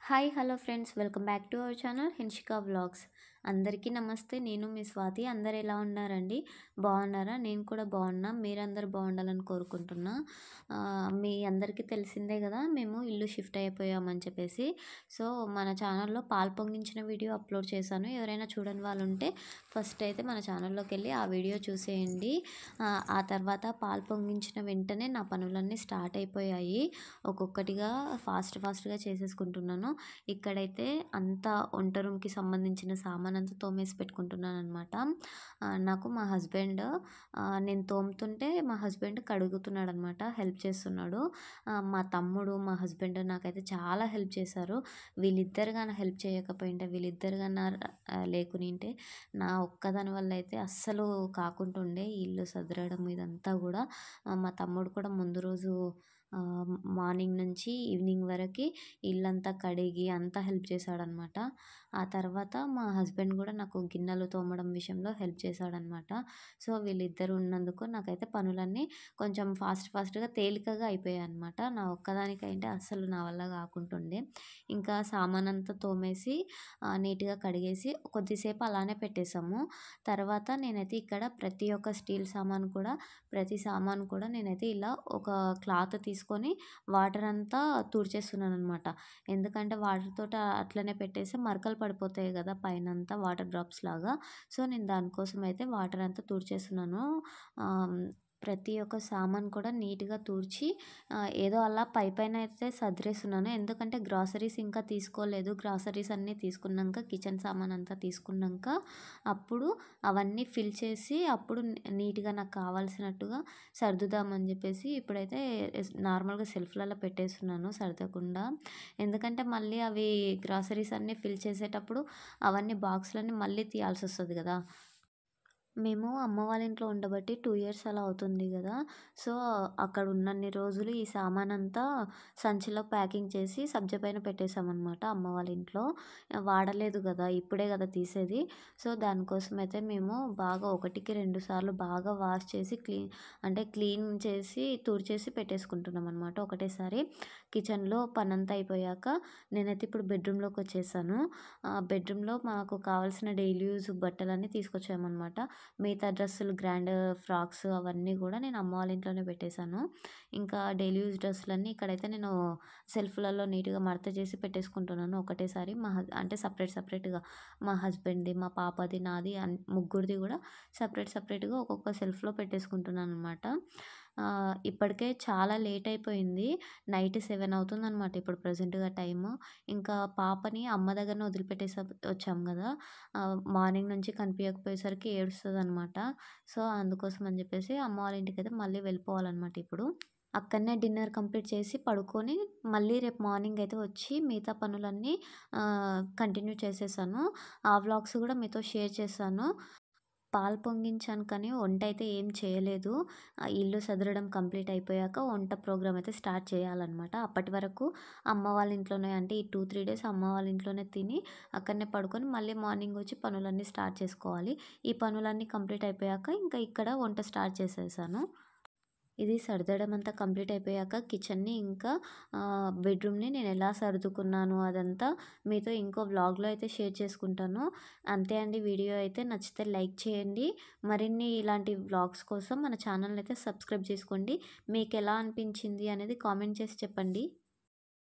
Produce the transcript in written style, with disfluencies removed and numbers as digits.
Hi hello friends, welcome back to our channel Hinshika vlogs. అందరికీ నమస్తే. నేను మీ స్వాతి. అందరు ఎలా ఉన్నారండి? బాగున్నారా? నేను కూడా బాగున్నా. మీరందరూ బాగుండాలని కోరుకుంటున్నా. మీ అందరికీ తెలిసిందే కదా, మేము ఇల్లు షిఫ్ట్ అయిపోయామని చెప్పేసి. సో మన ఛానల్లో పాలు పొంగించిన వీడియో అప్లోడ్ చేశాను. ఎవరైనా చూడని వాళ్ళు ఉంటే ఫస్ట్ అయితే మన ఛానల్లోకి వెళ్ళి ఆ వీడియో చూసేయండి. ఆ తర్వాత పాలు పొంగించిన వెంటనే నా పనులన్నీ స్టార్ట్ అయిపోయాయి. ఒక్కొక్కటిగా ఫాస్ట్గా చేసేసుకుంటున్నాను. ఇక్కడైతే అంతా వంట రూమ్‌కి సంబంధించిన సామానంతా తోమేసి పెట్టుకుంటున్నాననమాట. నాకు మా హస్బెండ్, నేను తోముతుంటే మా హస్బెండ్ కడుగుతున్నాడనమాట. హెల్ప్ చేస్తున్నాడు. మా తమ్ముడు, మా హస్బెండ్ నాకైతే చాలా హెల్ప్ చేశారు. వీళ్ళిద్దరు గాన హెల్ప్ చేయకపోయింటే, వీళ్ళిద్దరు గాన లేకునింటే నా ఒక్కదాని వల్ల అయితే అస్సలు కాకుంటుండే ఈ ఇల్లు సదరడం ఇదంతా గూడా. మా తమ్ముడు కూడా ముందు రోజు మార్నింగ్ నుంచి ఈవినింగ్ వరకి ఇల్లంతా కడిగి అంతా హెల్ప్ చేశాడనమాట. ఆ తర్వాత మా హస్బెండ్ కూడా నాకు గిన్నెలు తోమడం విషయంలో హెల్ప్ చేశాడనమాట. సో వీళ్ళిద్దరు ఉన్నందుకు నాకైతే పనులన్నీ కొంచెం ఫాస్ట్‌గా తేలికగా అయిపోయాయన్నమాట. నా ఒక్కదానికైతే అస్సలు నా వల్ల కాకుంటుండే. ఇంకా సామానంతా తోమేసి నీట్‌గా కడిగేసి కొద్దిసేపు అలానే పెట్టేసాము. తర్వాత నేనైతే ఇక్కడ ప్రతి సామాను కూడా నేనైతే ఇలా ఒక క్లాత్ తీసుకొని వాటర్ అంతా తుడిచేస్తున్నాననమాట. ఎందుకంటే వాటర్‌తోటి అట్లనే పెట్టేస్తే మరకలు పడిపోతాయి కదా పైనంతా వాటర్ డ్రాప్స్ లాగా. సో నేను దానికోసం అయితే వాటర్ అంతా తుడిచేస్తున్నాను. ప్రతి ఒక్క సామాను కూడా నీట్‌గా తుడిచి ఏదో అలా పైపైన అయితే సదిరేస్తున్నాను. ఎందుకంటే గ్రాసరీస్ ఇంకా తీసుకోలేదు. గ్రాసరీస్ అన్నీ తీసుకున్నాక, కిచెన్ సామాను అంతా తీసుకున్నాక అప్పుడు అవన్నీ ఫిల్ చేసి అప్పుడు నీట్‌గా నాకు కావాల్సినట్టుగా సర్దుదామని చెప్పేసి ఇప్పుడైతే నార్మల్‌గా సెల్ఫ్‌లలో పెట్టేస్తున్నాను సర్దకుండా. ఎందుకంటే మళ్ళీ అవి గ్రాసరీస్ అన్నీ ఫిల్ చేసేటప్పుడు అవన్నీ బాక్స్‌లన్నీ మళ్ళీ తీయాల్సొస్తది కదా! మేము అమ్మ వాళ్ళ ఇంట్లో ఉండబట్టి 2 ఇయర్స్ అలా అవుతుంది గదా! సో, అక్కడ ఉన్నన్ని రోజులు ఈ సామానంతా సంచిలో ప్యాకింగ్ చేసి సబ్జ పైన పెట్టేసామనమాట అమ్మ వాళ్ళ ఇంట్లో. వాడలేదు గదా! ఇప్పుడే గదా తీసేది. సో, దానికోసమైతే మేము బాగా ఒకటికి 2 సార్లు బాగా వాష్ చేసి క్లీన్ చేసి తుడిచేసి పెట్టేసుకుంటున్నామనమాట ఒకటేసారి. కిచెన్‌లో పనంతా అయిపోయాక నేనైతే ఇప్పుడు బెడ్‌రూమ్‌లోకొచ్చేసాను. బెడ్‌రూమ్‌లో మాకు కావాల్సిన డైలీ యూజ్ బట్టలన్నీ తీసుకొచ్చామనమాట. మిగతా డ్రెస్సులు, గ్రాండ్ ఫ్రాక్స్ అవన్నీ గూడా నేను అమ్మ వాళ్ళ ఇంట్లోనే పెట్టేశాను. ఇంకా డైలీ యూజ్ డ్రెస్సులన్నీ ఇక్కడైతే నేను సెల్ఫ్‌లలో నీట్‌గా మడత చేసి పెట్టేసుకుంటున్నాను ఒకటేసారి. సెపరేట్‌గా మా హస్బెండ్‌ది, మా పాపది, నాది ముగ్గురిది గూడా సెపరేట్‌గా ఒక్కొక్క సెల్ఫ్‌లో పెట్టేసుకుంటున్నాననమాట. ఇప్పటికే చాలా లేట్ అయిపోయింది. నైట్ 7 అవుతుందనమాట ఇప్పుడు ప్రెజెంట్‌గా టైము. ఇంకా పాపని అమ్మ దగ్గరనే వదిలిపెట్టేసి వచ్చాం గదా! మార్నింగ్ నుంచి కనిపియకపోయేసరికి ఏడుస్తదనమాట. సో, అందుకోసం అని జెప్పేసి అమ్మ వాళ్ళ ఇంటికైతే మళ్ళీ వెళ్ళిపోవాలనమాట ఇప్పుడు. అక్కడనే డిన్నర్ కంప్లీట్ చేసి పడుకొని మళ్ళీ రేపు మార్నింగ్ అయితే వచ్చి మిగతా పనులన్నీ కంటిన్యూ చేసేసాను. ఆ వ్లాగ్స్ గూడా మీతో షేర్ చేశాను. పాలు పొంగించాను కానీ వంటైతే ఏం చేయలేదు. ఇల్లు సదరడం కంప్లీట్ అయిపోయాక వంట ప్రోగ్రామ్ అయితే స్టార్ట్ చేయాలనమాట. అప్పటి వరకు అమ్మ వాళ్ళ ఇంట్లోనే, అంటే ఈ 2, 3 డేస్ అమ్మ వాళ్ళ ఇంట్లోనే తిని అక్కడనే పడుకొని మళ్ళీ మార్నింగ్ వచ్చి పనులన్నీ స్టార్ట్ చేసుకోవాలి. ఈ పనులన్నీ కంప్లీట్ అయిపోయాక ఇంకా ఇక్కడ వంట స్టార్ట్ చేసేసాను. ఇది సర్దడం అంతా కంప్లీట్ అయిపోయాక కిచెన్‌ని ఇంకా బెడ్‌రూమ్‌ని నేనెలా సర్దుకున్నాను అదంతా మీతో ఇంకో వ్లాగ్‌లో అయితే షేర్ చేసుకుంటాను. అంతే అండి. వీడియో అయితే నచ్చితే లైక్ చేయండి. మరిన్ని ఇలాంటి వ్లాగ్స్ కోసం మన ఛానల్‌ని అయితే సబ్స్క్రైబ్ చేసుకోండి. మీకెలా అనిపించింది అనేది కామెంట్ చేసి చెప్పండి.